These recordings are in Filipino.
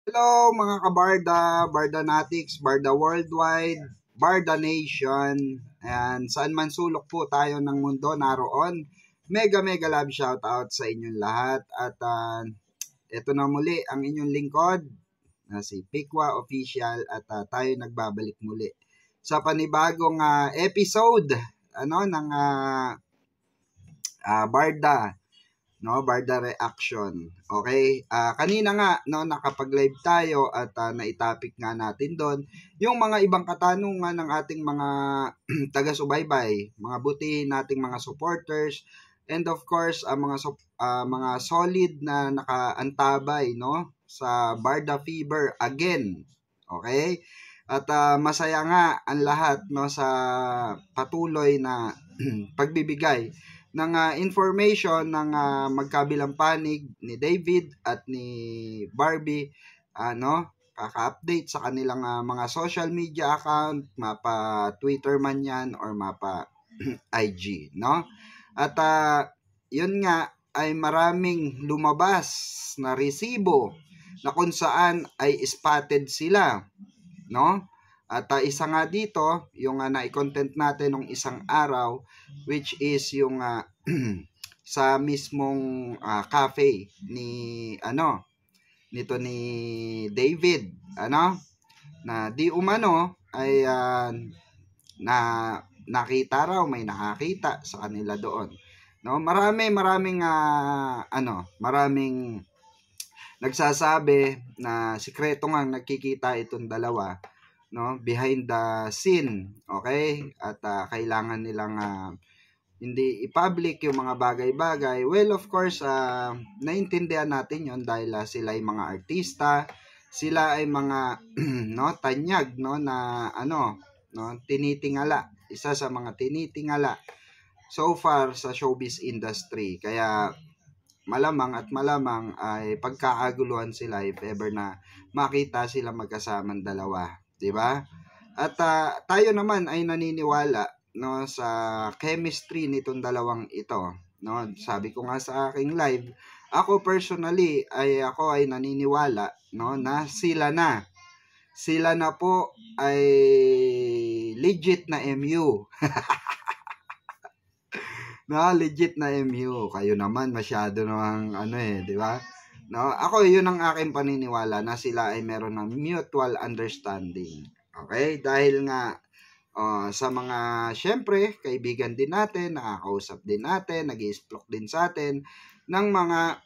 Hello mga kabarda, Bardanatics, Barda Worldwide, Barda Nation, and saan man sulok po tayo ng mundo naroon. Mega mega love shoutout sa inyong lahat at ito na muli ang inyong lingkod na si Pikwa Official at tayo nagbabalik muli sa panibagong episode ng Barda, no, Barda Reaction. Okay? Kanina nga no nakapag-live tayo at naitopic nga natin doon yung mga ibang katanungan ng ating mga taga-subaybay, mga buti nating mga supporters, and of course mga solid na nakaantabay no sa Barda Fever again. Okay? At masaya nga ang lahat no sa patuloy na pagbibigay ng information ng magkabilang panig ni David at ni Barbie, kaka-update sa kanilang mga social media account, mapa Twitter man yan or mapa IG, no? At yun nga ay maraming lumabas na resibo na kung saan ay spotted sila, no? At isa nga dito, yung na-content natin nung isang araw, which is yung sa mismong cafe ni nito ni David, na di umano ay na nakita raw, may nakakita sa kanila doon. No, maraming nagsasabi na sikreto nga nagkikita itong dalawa, no, behind the scene. Okay? At kailangan nilang hindi i-public yung mga bagay-bagay. Well, of course, naintindihan natin yon dahil sila ay mga artista, sila ay mga no, tanyag no na tinitingala, isa sa mga tinitingala so far sa showbiz industry. Kaya malamang ay pagkakaguluhan sila if ever na makita sila magkasamang dalawa, 'di ba? At tayo naman ay naniniwala no sa chemistry nitong dalawang ito, no? Sabi ko nga sa aking live, ako personally ako ay naniniwala no na sila na po ay legit na MU. No, legit na MU. Kayo naman masyado namang di ba? No, ako yun ang aking paniniwala na sila ay meron ng mutual understanding. Okay? Dahil nga sa mga syempre kaibigan din natin, nakakausap din natin, nag-i-explore din sa atin ng mga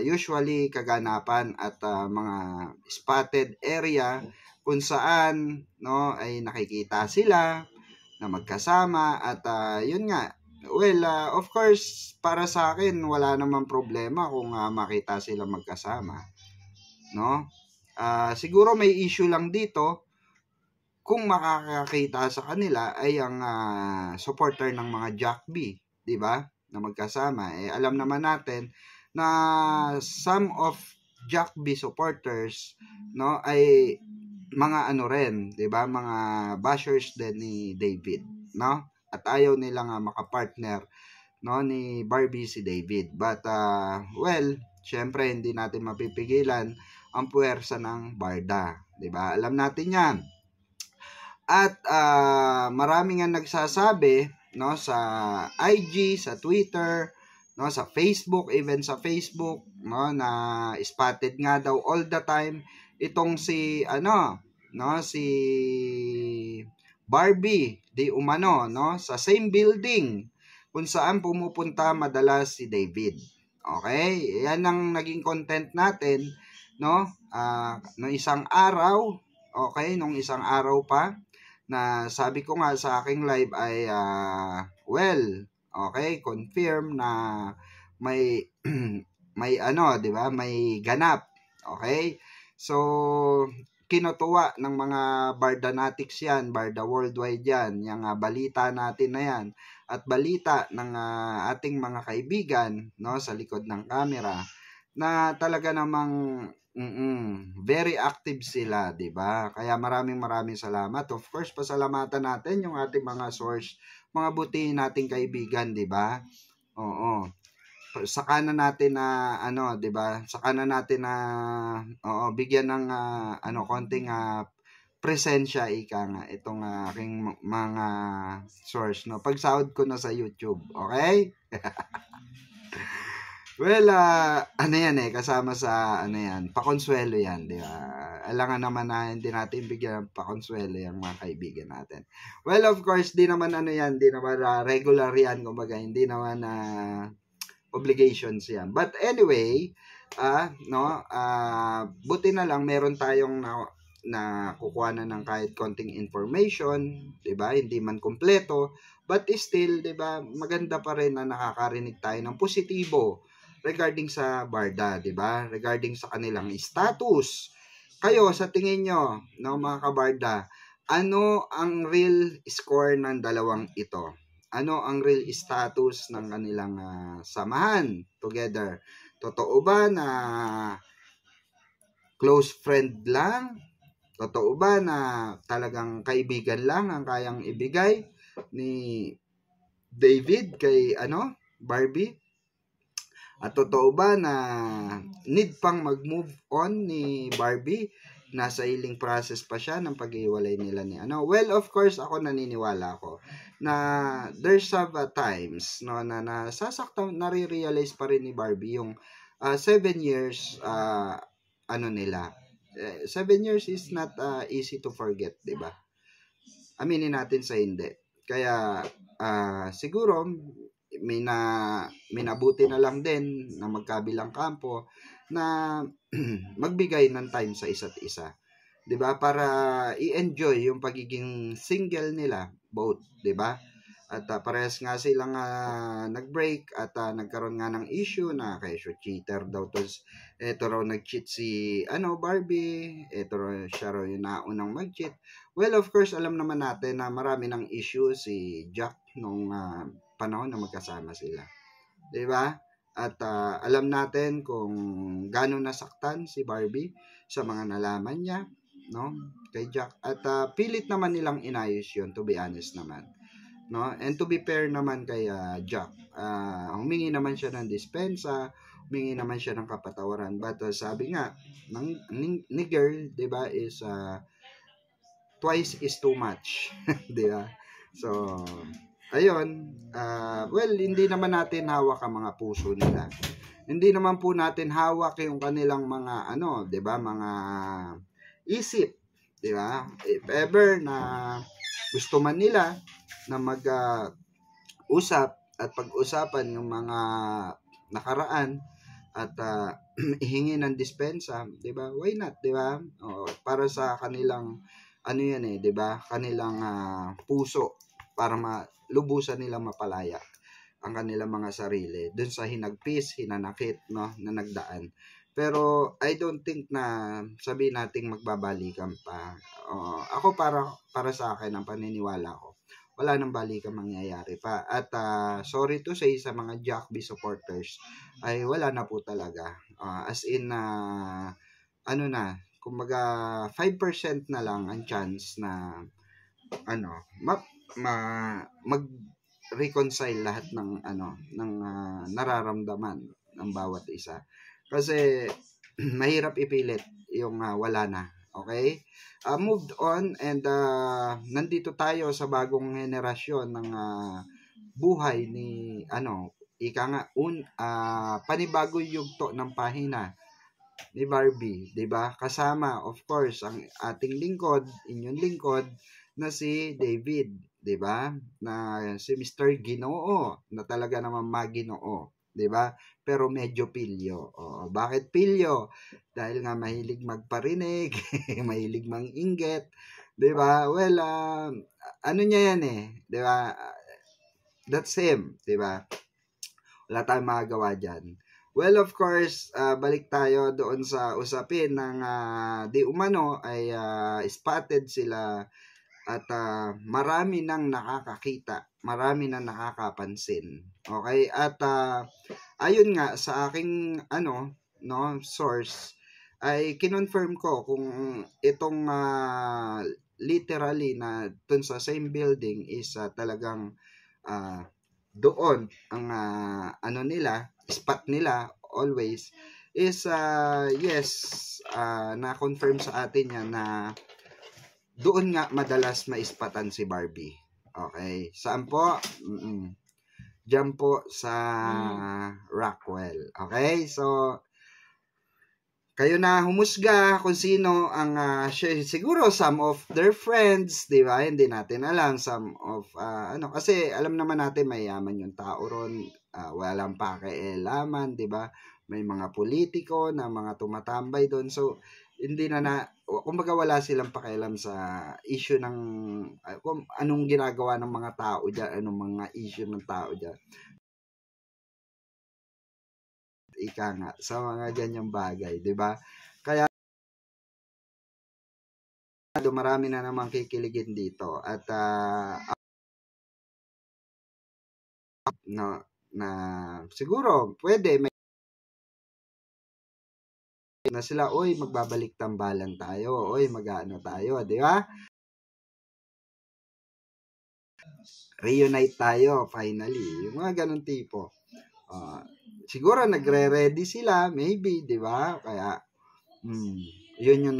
usually kaganapan at mga spotted area kung saan no ay nakikita sila na magkasama at yun nga. Well, of course, para sa akin, wala namang problema kung makita sila magkasama. No? Siguro may issue lang dito kung makakakita sa kanila ay ang supporter ng mga Jack B, 'di ba? Na magkasama. Alam naman natin na some of Jack B supporters no ay mga rin, 'di ba? Mga bashers din ni David, no? At ayaw nilang makapartner no ni Barbie si David. But well, syempre hindi natin mapipigilan ang puwersa ng Barda, 'di ba? Alam natin 'yan. At marami nga nagsasabi no sa IG, sa Twitter, no sa Facebook, even sa Facebook, no na spotted nga daw all the time itong si si Barbie di umano no sa same building kung saan pumupunta madalas si David. Okay? Yan ang naging content natin no nung isang araw, okay, nung isang araw pa na sabi ko nga sa aking live ay well, okay, confirm na may may 'di ba? May ganap. Okay? So kinutuwa ng mga Bardanatics yan, Barda Worldwide yan, yung balita natin na yan, at balita ng ating mga kaibigan no, sa likod ng camera, na talaga namang very active sila, 'di ba? Kaya maraming salamat. Of course, pasalamatan natin yung ating mga source, mga buti nating kaibigan, 'di ba? Oo. saka na natin na ano, 'di ba? Saka na natin na bigyan ng konting presensya ika nga itong aking mga source, no. Pagsahod ko na sa YouTube, okay? Well, ano yan kasama sa, ano yan, pakonsuelo yan, di ba? Alangan naman na hindi natin bigyan ng pakonsuelo yung mga kaibigan natin. Well, of course, di naman di naman regular yan, kumbaga, hindi naman obligations yan. But anyway, buti na lang, meron tayong na kukuha na ng kahit konting information, di ba? Hindi man kompleto, but still, di ba, maganda pa rin na nakakarinig tayo ng positibo regarding sa Barda, 'di ba? Regarding sa kanilang status. Kayo sa tingin nyo, no, mga kabarda, ano ang real score ng dalawang ito? Ano ang real status ng kanilang samahan together? Totoo ba na close friend lang? Totoo ba na talagang kaibigan lang ang kayang ibigay ni David kay Barbie? At totoo ba na need pang mag-move on ni Barbie? Nasa healing process pa siya ng pag-iwalay nila ni Well, of course, ako naniniwala ako na there's times no na nasasaktan, nare-realize pa rin ni Barbie yung 7 years nila. 7 years is not easy to forget, 'di ba? Aminin natin sa hindi. Kaya siguro minabuti na lang din na magkabilang kampo na magbigay ng time sa isa't isa. 'Di ba? Para i-enjoy yung pagiging single nila both, 'di ba? At parehas nga silang nag-break at nagkaroon nga ng issue na kayo cheater daw. Tapos eto raw nag-cheat si Barbie, eto raw siya raw yung naunang mag-cheat. Well, of course, alam naman natin na marami ng issue si Jack nung panahon na magkasama sila. 'Di ba? At alam natin kung gaano nasaktan si Barbie sa mga nalaman niya, no, kay Jack. At pilit naman nilang inayos 'yon, to be honest naman. No? And to be fair naman kay Jack, humingi naman siya ng dispensa, humingi naman siya ng kapatawaran. But sabi nga ni girl, 'di ba, is twice is too much, 'di ba? So, ayun, well, hindi naman natin hawak ang mga puso nila. Hindi naman po natin hawak yung kanilang mga 'di ba, mga isip, 'di ba? If ever na gusto man nila na mag-usap at pag-usapan yung mga nakaraan at ihingi ng dispensa, 'di ba? Why not, 'di ba? Para sa kanilang 'di ba? Kanilang puso, para lubusan nilang mapalaya ang kanilang mga sarili dun sa hinagpis, hinanakit, no, na nagdaan. Pero I don't think na sabihin nating magbabalikan pa. Ako para sa akin, ang paniniwala ko, wala nang balikan mangyayari pa. At sorry to say sa mga Jack B supporters, ay wala na po talaga. As in kumbaga 5% na lang ang chance na mag-reconcile lahat ng nararamdaman ng bawat isa. Kasi mahirap ipilit yung wala na. Okay? Moved on, and nandito tayo sa bagong henerasyon ng buhay ni ika nga panibago yugto ng pahina ni Barbie, 'di ba? Kasama of course ang ating lingkod, inyong lingkod na si David, 'di ba? Na si Mr. Ginoo, na talaga naman maginoo, 'di ba? Pero medyo pilyo. Bakit pilyo? Dahil nga mahilig magparinig, mahilig manginggit, 'di ba? Well, niya yan 'di ba? That's him, 'di ba? Wala tayong magagawa diyan. Well, of course, balik tayo doon sa usapin ng di umano ay spotted sila at marami nang nakakakita, marami nang nakakapansin. Okay? At ayun nga sa aking source ay kinonfirm ko kung itong literally na dun sa same building is talagang doon ang ano nila, spot nila always is yes, na-confirm sa atin yan na doon nga madalas maispatan si Barbie. Okay. Saan po? Diyan po sa Rockwell. Okay? So, kayo na humusga kung sino ang siguro some of their friends, di ba? Hindi natin alam some of kasi alam naman natin mayaman yung tao ron, walang pakialaman, di ba? May mga politiko na mga tumatambay doon. So hindi kumbaga wala silang pakialam sa issue ng kung anong ginagawa ng mga tao diyan, anong mga issue ng tao diyan. Ika nga, sa mga ganyang bagay, di ba? Kaya marami na namang kikiligin dito at na siguro pwede may na sila, oy magbabalik tambalan tayo, oy mag-aano tayo, di ba? Reunite tayo finally, yung mga ganun tipo. Siguro nagre-ready sila, maybe, di ba? Kaya, yun yung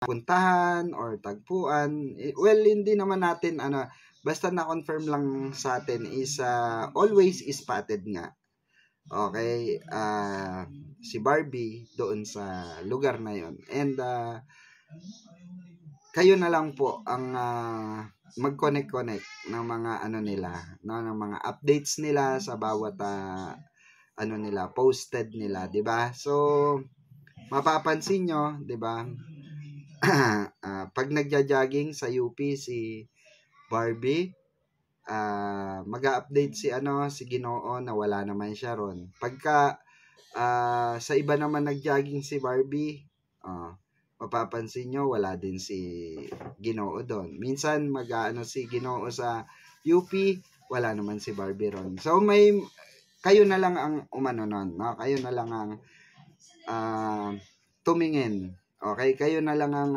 puntahan or tagpuan. Well, hindi naman natin, basta na-confirm lang sa atin is always spotted nga. Okay? Si Barbie doon sa lugar na yon. And, kayo na lang po ang mag-connect ng mga nila, no, ng mga updates nila sa bawat nila, posted nila, 'di ba? So mapapansin nyo, 'di ba? Pag nagja-jogging sa UP si Barbie, mag-update si Ginoo na wala naman siya ron. Pagka sa iba naman nag-jogging si Barbie, mapapansin nyo, wala din si Ginoo doon. Minsan, si Ginoo sa UP, wala naman si Barbie ron. So, kayo na lang ang umano nun, no? Kayo na lang ang tumingin. Okay? Kayo na lang ang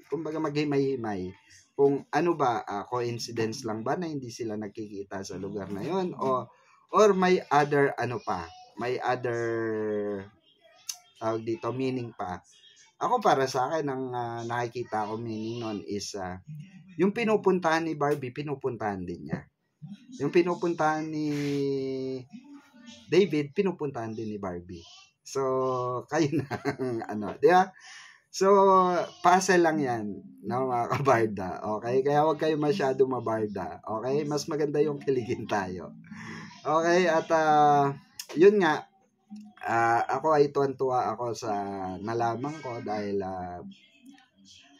kumbaga maghimay-himay. Kung ano ba, coincidence lang ba na hindi sila nagkikita sa lugar na yon, or may other, may other, tawag dito, meaning pa. Ako para sa akin, ang nakikita ko meaning nun is, yung pinupuntahan ni Barbie, pinupuntahan din niya. Yung pinupuntahan ni David, pinupuntahan din ni Barbie. So, kayo na, di ba? So, puzzle lang yan, no, mga kabarda. Okay? Kaya huwag kayo masyado mabarda. Okay? Mas maganda yung kiligin tayo. Okay? At, yun nga, ako ay tuwan-tuwa ako sa nalaman ko dahil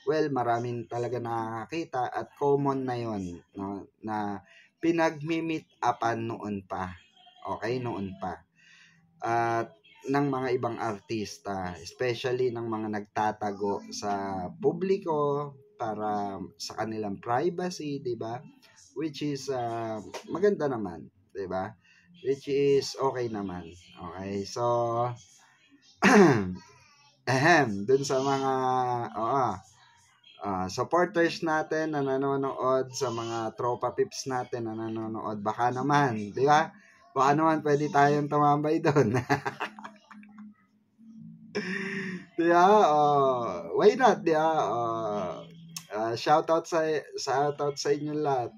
well, maraming talaga nakakita at common na yon, no, na pinag-meet upan noon pa. Okay, noon pa. At ng mga ibang artista, especially ng mga nagtatago sa publiko para sa kanilang privacy, 'di ba? Which is maganda naman, 'di ba? Which is okay naman. Okay, so dun sa mga supporters natin na nanonood, sa mga tropa pips natin na nanonood, baka naman, di ba? Baka naman pwede tayong tumambay doon. Di ba? Why not, di ba? Shoutout sa inyo lahat.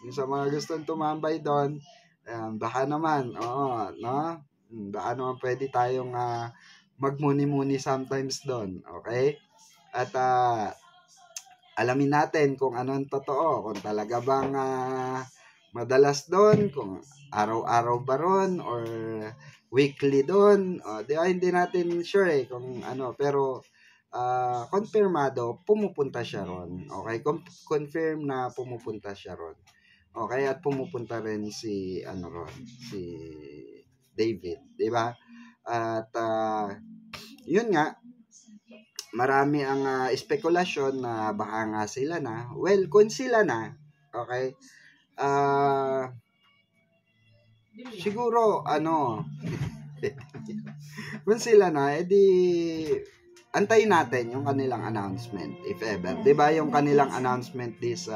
Yung sa mga gustong tumambay doon, baka naman, no? Baka naman pwede tayong magmuni-muni sometimes doon, okay? At alamin natin kung anong totoo, kung talaga bang madalas doon, kung araw-araw ba ron or weekly doon. Di ba, hindi natin sure kung ano, pero confirmado pumupunta siya ron. Okay, confirm na pumupunta siya ron. Okay, at pumupunta rin si si David, di ba? At yun nga, marami ang spekulasyon na baka nga sila na. Well, kung sila na, okay, siguro, kung sila na, edi, antayin natin yung kanilang announcement, if ever. Diba yung kanilang announcement this,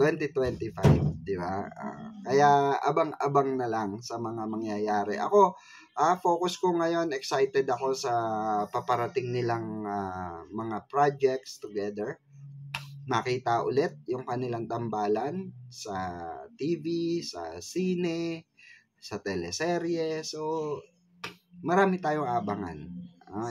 2025, di ba? Kaya abang-abang na lang sa mga mangyayari. Ako, focus ko ngayon, excited ako sa paparating nilang mga projects together. Makita ulit yung kanilang tambalan sa TV, sa sine, sa teleserye. So, marami tayong abangan.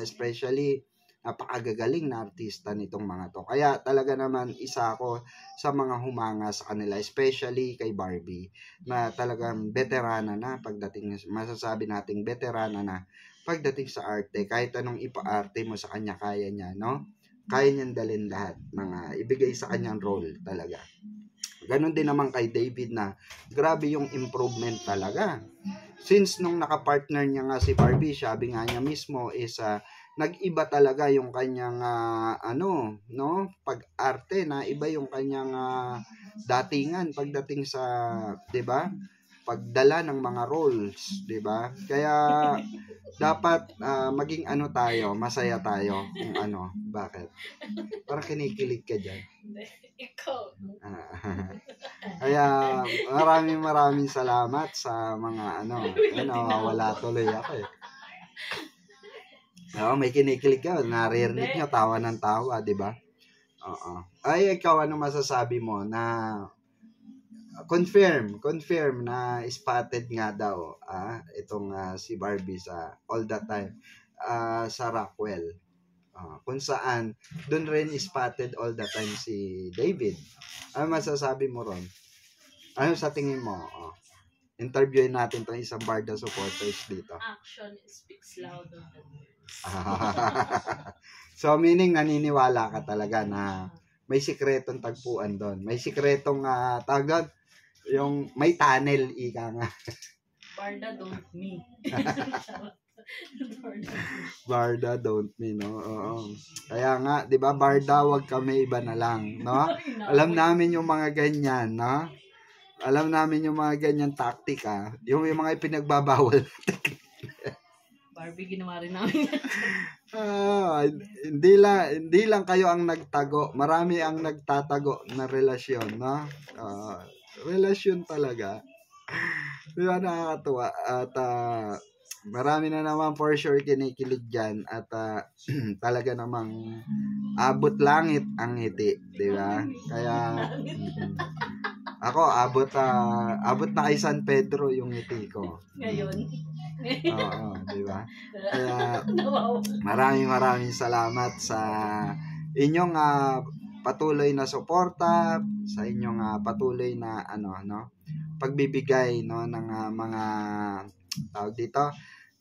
Especially, napakagagaling na artista nitong mga to. Kaya talaga naman isa ako sa mga humanga sa kanila, especially kay Barbie, na talagang veterana na pagdating, masasabi nating veterana na pagdating sa arte. Kahit anong ipaarte mo sa kanya, kaya niya, no? Kaya niyang dalhin lahat, mga ibigay sa kanyang role talaga. Ganon din naman kay David na grabe yung improvement talaga. Since nung nakapartner niya nga si Barbie, sabi nga niya mismo is nag-iba talaga yung kanyang pag-arte, na iba yung kanyang datingan pagdating sa, 'di ba? Pagdala ng mga roles, 'di ba? Kaya dapat maging tayo, masaya tayo kung bakit? Parang kinikilig ka diyan. Ikaw. Kaya maraming salamat sa mga wala tuloy ako eh. May kinikilig ka, naririnig nyo, tawa ng tawa, di ba? Oo. Ay, ikaw, ano masasabi mo na confirm na spotted nga daw itong si Barbie sa All That Time sa Rockwell. Kung saan doon rin spotted all the time si David. Ano masasabi mo ron? Ano sa tingin mo? Interviewin natin tong isang Barda supporters dito. Action speaks louder than words. So meaning naniniwala ka talaga na may sikretong tagpuan doon. May sikretong tawag doon, yung may tunnel, ika nga. Barda don't me. Barda don't me, no? Oo. Kaya nga, 'di ba, Barda, wag kami, iba na lang, no? Alam namin yung mga ganyan, no? Alam namin yung mga ganyan taktika, yung mga ipinagbabawal. Barbie, ginawa rin namin. Hindi lang kayo ang nagtago, marami ang nagtatago na relasyon, no? Relasyon talaga. Di ba, nakakatuwa? At marami na naman for sure kinikilig dyan, at talaga namang abot langit ang ngiti, di ba? Kaya ako abot na kay San Pedro yung ngiti ko. Ngayon. Oo, di ba? Kaya maraming salamat sa inyong patuloy na suporta, sa inyong patuloy na pagbibigay, no, ng mga tawag dito,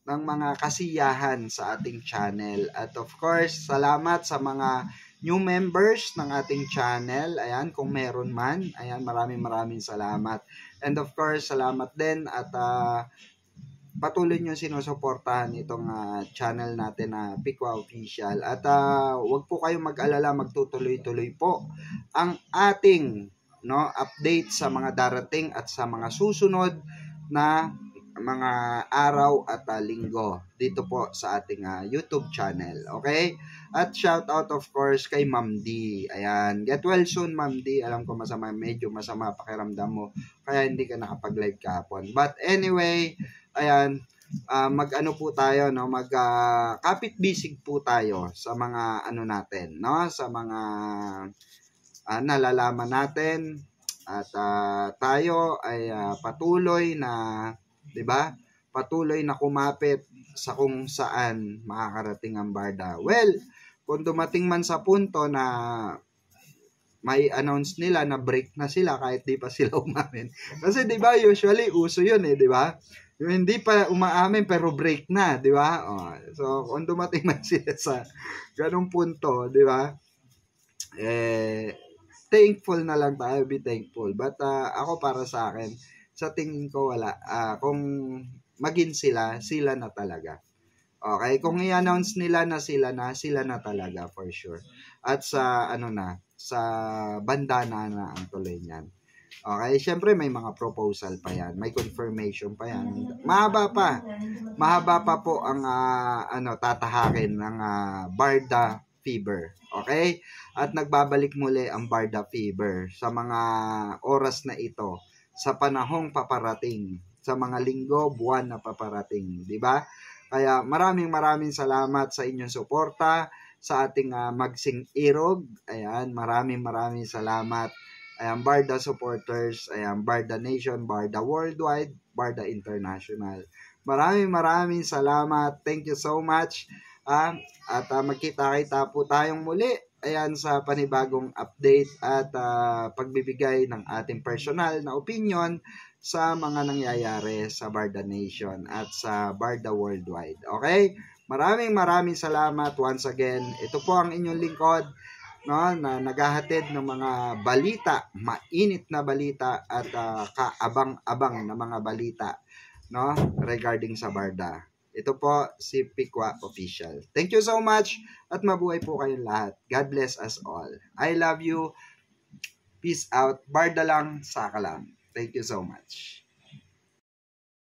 ng mga kasiyahan sa ating channel. At of course, salamat sa mga new members ng ating channel. Ayan, kung meron man, ayan, maraming salamat. And of course, salamat din at patuloy nyo sinusuportahan itong channel natin na Pikwa Official. At wag po kayong mag-alala, magtutuloy-tuloy po ang ating update sa mga darating at sa mga susunod na mga araw at linggo dito po sa ating YouTube channel. Okay? At shout out of course kay Ma'am D. Ayan, get well soon Ma'am D. Alam ko medyo masama pakiramdam mo, kaya hindi ka nakapag-live kahapon. But anyway, ayan, mag-ano po tayo, no? Kapit bisig po tayo sa mga natin, no? Sa mga nalalaman natin, at tayo ay patuloy na, 'di ba? Patuloy na kumapit sa kung saan makakarating ang Barda. Well, kung dumating man sa punto na may announce nila na break na sila kahit di pa sila umamin. Kasi 'di ba usually uso 'yun di ba? Yung hindi pa umaamin pero break na, 'di ba? So kung dumating man sila sa ganung punto, 'di ba? Thankful na lang tayo, be thankful. But ako para sa akin, sa tingin ko wala. Kung maging sila na talaga. Okay, kung i-announce nila na sila na talaga for sure. At sa sa bandana na ang tuloy niyan. Okay, syempre may mga proposal pa yan, may confirmation pa yan. Mahaba pa po ang tatahakin ng Barda Fever. Okay? At nagbabalik muli ang Barda Fever sa mga oras na ito, sa panahong paparating, sa mga linggo, buwan na paparating. Di ba? Kaya maraming salamat sa inyong suporta sa ating Magsing Irog. Ayan, maraming salamat. Ayan, Barda supporters, ayan, Barda Nation, Barda Worldwide, Barda International. Maraming salamat. Thank you so much. At magkita-kita po tayong muli. Ayan, sa panibagong update at pagbibigay ng ating personal na opinion sa mga nangyayari sa Barda Nation at sa Barda Worldwide. Okay? Maraming salamat once again. Ito po ang inyong lingkod, no, na naghahatid ng mga balita, mainit na balita at kaabang-abang na mga balita, no, regarding sa Barda. Ito po si Pikwa Official. Thank you so much at mabuhay po kayong lahat. God bless us all. I love you. Peace out. Barda lang, saka lang. Thank you so much.